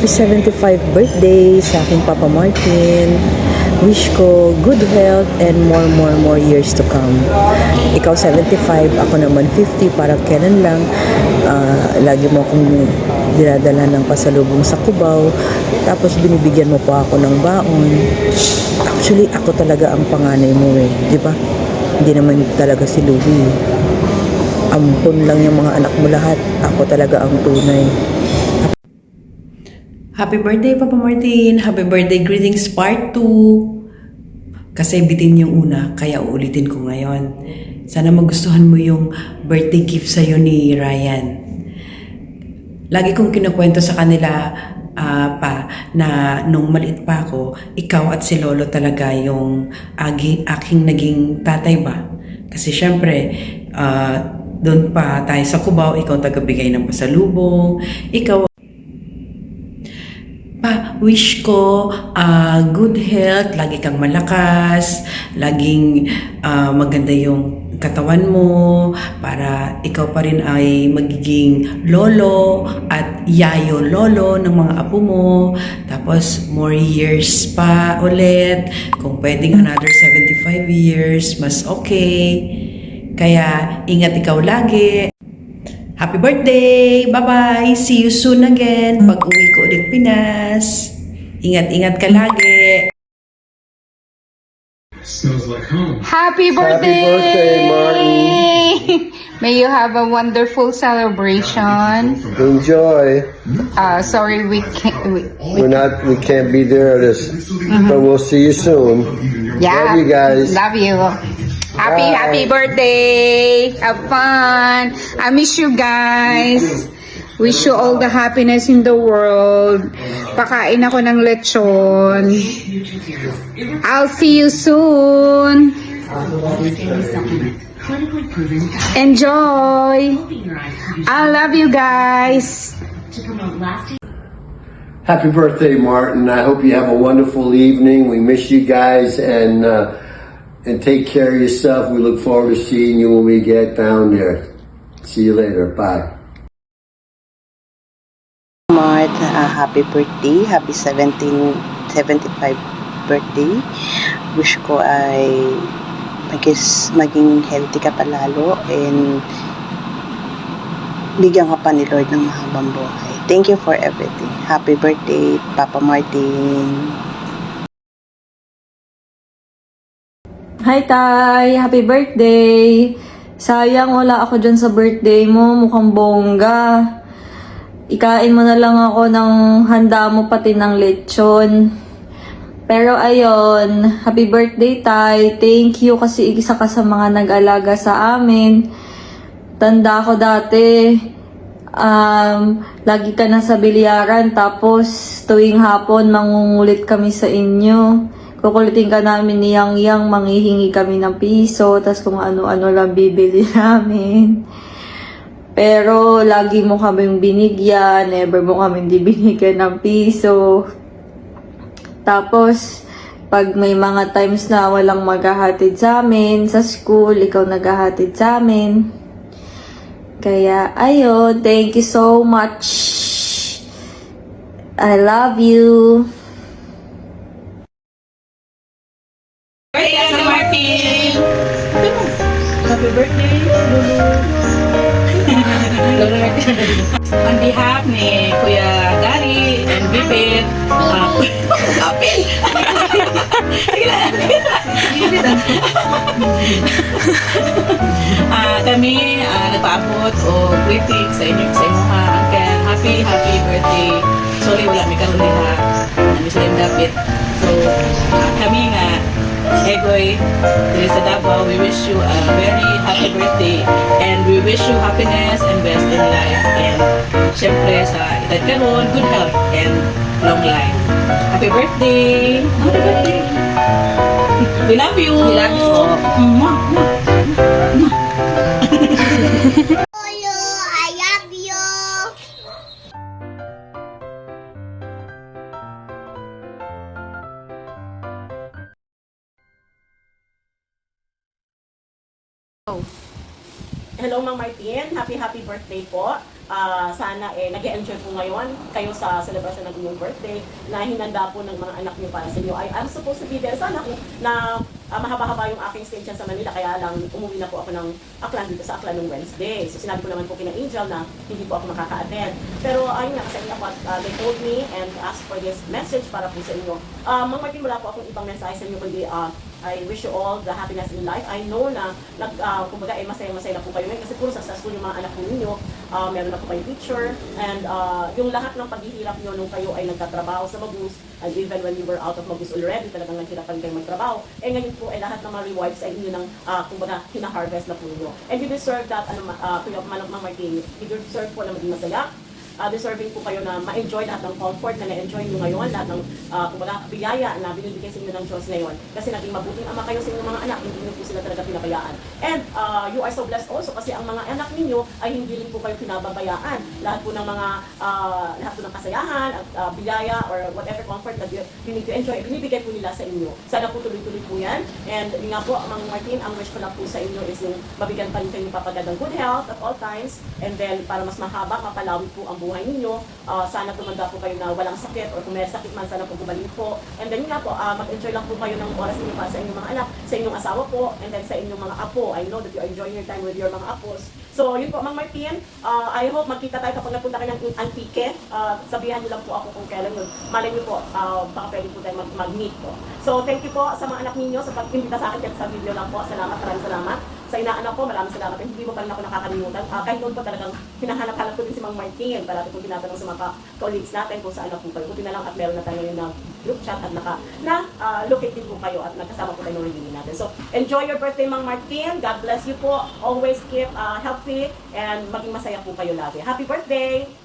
Happy 75th birthday sa aking Papa Martin. Wish ko good health and more years to come. Ikaw 75, ako naman 50, para kailan lang. Lagi mo akong dinadala ng pasalubong sa Cubao. Tapos binibigyan mo pa ako ng baon. Actually, ako talaga ang panganay mo eh. Di ba? Hindi naman talaga si Louie. Ampun lang yung mga anak mo lahat. Ako talaga ang tunay. Happy birthday, Papa Martin! Happy birthday greetings part 2! Kasi bitin yung una, kaya uulitin ko ngayon. Sana magustuhan mo yung birthday gift sa'yo ni Ryan. Lagi kong kinukwento sa kanila pa na nung maliit pa ako, ikaw at si Lolo talaga yung aking naging tatay ba? Kasi syempre, doon pa tayo sa Cubao, ikaw tagabigay ng pasalubong, ikaw wish ko good health, lagi kang malakas, laging maganda yung katawan mo para ikaw pa rin ay magiging lolo at yayo lolo ng mga apo mo. Tapos more years pa ulit, kung pwedeng another 75 years, mas okay. Kaya ingat ikaw lagi. Happy birthday! Bye-bye! See you soon again pag uwi ko ulit Pinas. Ingat-ingat ka lagi. Happy birthday! Happy birthday, Martin! May you have a wonderful celebration. Enjoy. Sorry we We can't be there this, but we'll see you soon. yeah. Love you guys. Love you. Bye. Happy birthday! Have fun. I miss you guys. Wish you all the happiness in the world. Pakain ako ng lechon. I'll see you soon. Enjoy. I love you guys. Happy birthday, Martin. I hope you have a wonderful evening. We miss you guys, and take care of yourself. We look forward to seeing you when we get down there. See you later. Bye. Mart, happy birthday. Happy 75 birthday. Wish ko ay maging healthy ka palalo and bigyan ka pa ni Lord ng mahabang buhay. Thank you for everything. Happy birthday, Papa Martin. Hi Tay! Happy birthday! Sayang wala ako dyan sa birthday mo, mukhang bongga. Ikain mo na lang ako ng handa mo pati ng lechon. Pero ayun, happy birthday Tay! Thank you kasi isa ka sa mga nag-alaga sa amin. Tanda ko dati, lagi ka na sa bilyaran tapos tuwing hapon mangungulit kami sa inyo. Kukulitin ka namin ni Yang, manghihingi kami ng piso, tas kung ano-ano lang bibili namin. Pero lagi mo kaming binigyan, never mo kaming di binigyan ng piso. Tapos, pag may mga times na walang maghahatid sa amin, sa school, ikaw naghahatid sa amin. Kaya, ayun, thank you so much. I love you. Happy Martin! Happy birthday, Lulu! On behalf ni Kuya Dari and Bibit, Kapil! Kami nagpaabot o greeting sa inyo ha, Uncle. Happy birthday. Sorry, wala may karoon ha. Miss Lim David. So, kami nga Egoy, there is a Davao. We wish you a very happy birthday and we wish you happiness and best in life. And syempre sa edad karon, good health and long life. Happy birthday! Happy birthday! We love you! We love you! Mwah! I love you. Hello, Mang Martin. Happy birthday po. sana nag-enjoy po ngayon kayo sa celebration ng inyong birthday na hinanda po ng mga anak niyo para sa inyo. I'm supposed to be there sana na mahaba-haba yung aking stay dyan sa Manila, kaya lang umuwi na po ako ng Aklan dito sa Aklan ng Wednesday. So sinabi ko naman po kina Angel na hindi po ako makaka-attend. Pero ayun nga, kasi they told me and asked for this message para po sa inyo. Mang Martin, wala po akong ibang mensahe sa inyo, kundi I wish you all the happiness in life. I know na kumbaga masaya-masaya na po kayo ngayon kasi puro successful yung mga anak po ninyo. Meron na po kayong teacher and yung lahat ng paghihirap nyo nung kayo ay nagtatrabaho sa Magus, and even when you were out of Magus already, talagang naghirapan kayo magtrabaho. Ngayon po ay lahat ng mga rewards ay inyo ng kumbaga hina-harvest na po ninyo. And you deserve that, Kuya Mang Martin, you deserve po na maging masaya. Deserving po kayo na ma-enjoy lahat ng comfort na na-enjoy nyo ngayon, lahat ng kumbaga biyaya na binibigay sa inyo ng Diyos ngayon. Kasi naging mabuting ama kayo sa inyong mga anak, hindi nyo po sila talaga pinabayaan. And you are so blessed also kasi ang mga anak ninyo ay hindi rin po kayo pinababayaan. Lahat po ng mga lahat po ng kasayahan at biyaya or whatever comfort that you need to enjoy, binibigay po nila sa inyo. Sana po tuloy-tuloy po yan. And yun nga po, Mang Martin, ang wish ko lang po sa inyo is yung mabigyan pa rin kayo papagad ng good health at all times. And then para mas mahaba, mapalawig po ang buhay ninyo. Sana tumanda po kayo na walang sakit or kung may sakit man, sana po gumaling po. And then yun nga po, mag-enjoy lang po kayo ng oras ninyo para sa inyong mga anak, sa inyong asawa po, and then sa inyong mga apo. I know that you are enjoying your time with your mga apos. So yun po, Mang Martin, I hope magkita tayo kapag napunta kayo ng Antique. Sabihan niyo lang po ako kung kailan yun. Malay niyo po, baka pwede po tayo mag-meet po. So thank you po sa mga anak ninyo sa pag-invita sa akin sa video lang po. Salamat, maraming salamat. Sa inaanak ko, maraming salamat. Hindi mo pa rin ako nakakalimutan. Kahit noon po talagang hinahanap-hanap ko din si Mang Martin. Parati po tinatanong sa mga colleagues natin kung saan na po kayo. Buti na lang at meron na tayo ngayon ng group chat at locate din po kayo at nagkasama po tayo ng reunion natin. So, enjoy your birthday, Mang Martin. God bless you po. Always keep healthy and maging masaya po kayo lagi. Happy birthday!